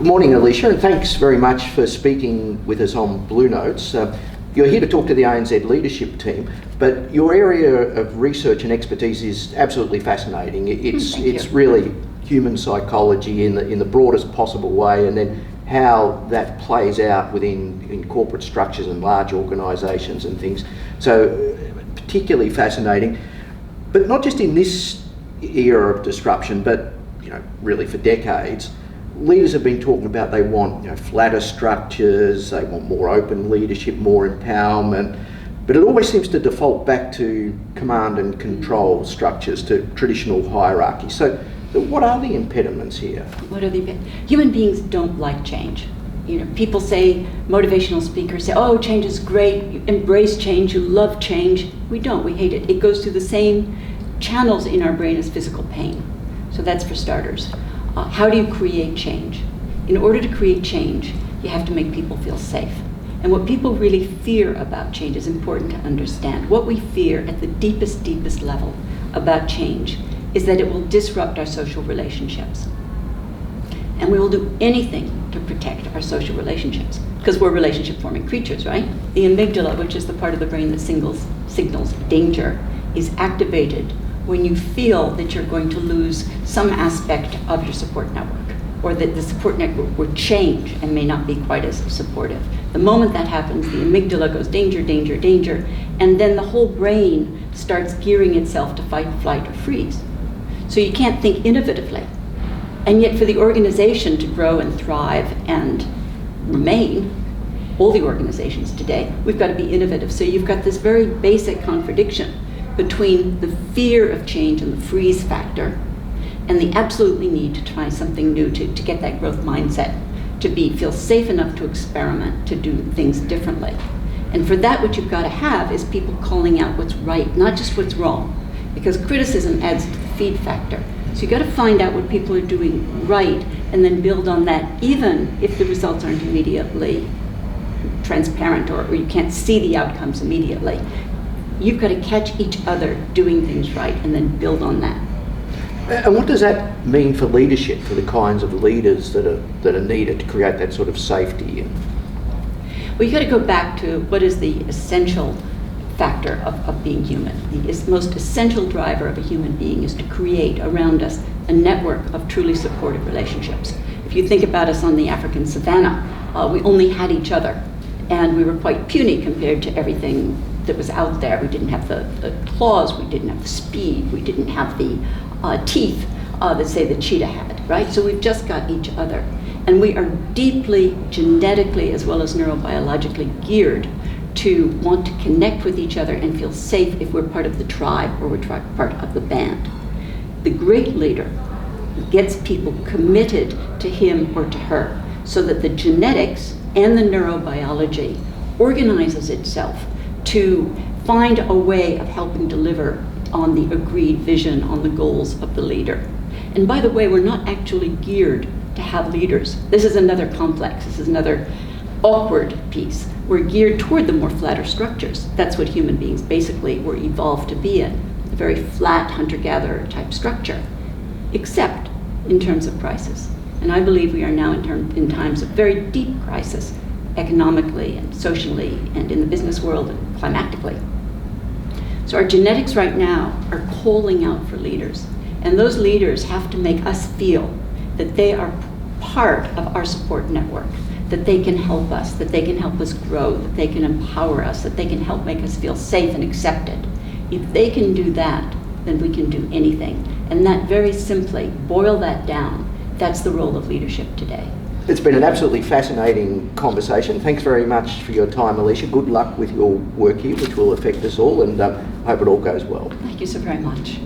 Good morning, Alicia, and thanks very much for speaking with us on Blue Notes. You're here to talk to the ANZ leadership team, but your area of research and expertise is absolutely fascinating. It's really human psychology in the broadest possible way, and then how that plays out in corporate structures and large organisations and things. So particularly fascinating, but not just in this era of disruption, but really for decades. Leaders have been talking about they want flatter structures, they want more open leadership, more empowerment, but it always seems to default back to command and control structures, to traditional hierarchy. So what are the impediments here? Human beings don't like change. People say, motivational speakers say, oh, change is great, you embrace change, you love change. We don't, we hate it. It goes through the same channels in our brain as physical pain. So that's for starters. How do you create change? In order to create change, you have to make people feel safe. And what people really fear about change is important to understand. What we fear at the deepest level about change is that it will disrupt our social relationships. And we will do anything to protect our social relationships, because we're relationship-forming creatures, right? The amygdala, which is the part of the brain that signals danger, is activated when you feel that you're going to lose some aspect of your support network, or that the support network will change and may not be quite as supportive. The moment that happens, the amygdala goes danger, danger, danger, and then the whole brain starts gearing itself to fight, flight, or freeze. So you can't think innovatively. And yet for the organization to grow and thrive and remain, all the organizations today, we've got to be innovative. So you've got this very basic contradiction between the fear of change and the freeze factor and the absolutely need to try something new, to get that growth mindset, to feel safe enough to experiment, to do things differently. And for that, what you've got to have is people calling out what's right, not just what's wrong, because criticism adds to the feed factor. So you've got to find out what people are doing right and then build on that, even if the results aren't immediately transparent or you can't see the outcomes immediately. You've got to catch each other doing things right and then build on that. And what does that mean for leadership, for the kinds of leaders that are needed to create that sort of safety? Well, you've got to go back to what is the essential factor of being human. The most essential driver of a human being is to create around us a network of truly supportive relationships. If you think about us on the African savannah, we only had each other, and we were quite puny compared to everything that was out there. We didn't have the claws, we didn't have the speed, we didn't have the teeth that say the cheetah had, right? So we've just got each other. And we are deeply genetically as well as neurobiologically geared to want to connect with each other and feel safe if we're part of the tribe or we're part of the band. The great leader gets people committed to him or to her so that the genetics and the neurobiology organizes itself to find a way of helping deliver on the agreed vision, on the goals of the leader. And by the way, we're not actually geared to have leaders. This is another complex, this is another awkward piece. We're geared toward the more flatter structures. That's what human beings basically were evolved to be in, a very flat hunter-gatherer type structure, except in terms of crisis. And I believe we are now in times of very deep crisis, economically and socially and in the business world and climatically. So our genetics right now are calling out for leaders. And those leaders have to make us feel that they are part of our support network, that they can help us, that they can help us grow, that they can empower us, that they can help make us feel safe and accepted. If they can do that, then we can do anything. And that very simply, boil that down, that's the role of leadership today. It's been an absolutely fascinating conversation. Thanks very much for your time, Alicia. Good luck with your work here, which will affect us all, and I hope it all goes well. Thank you so very much.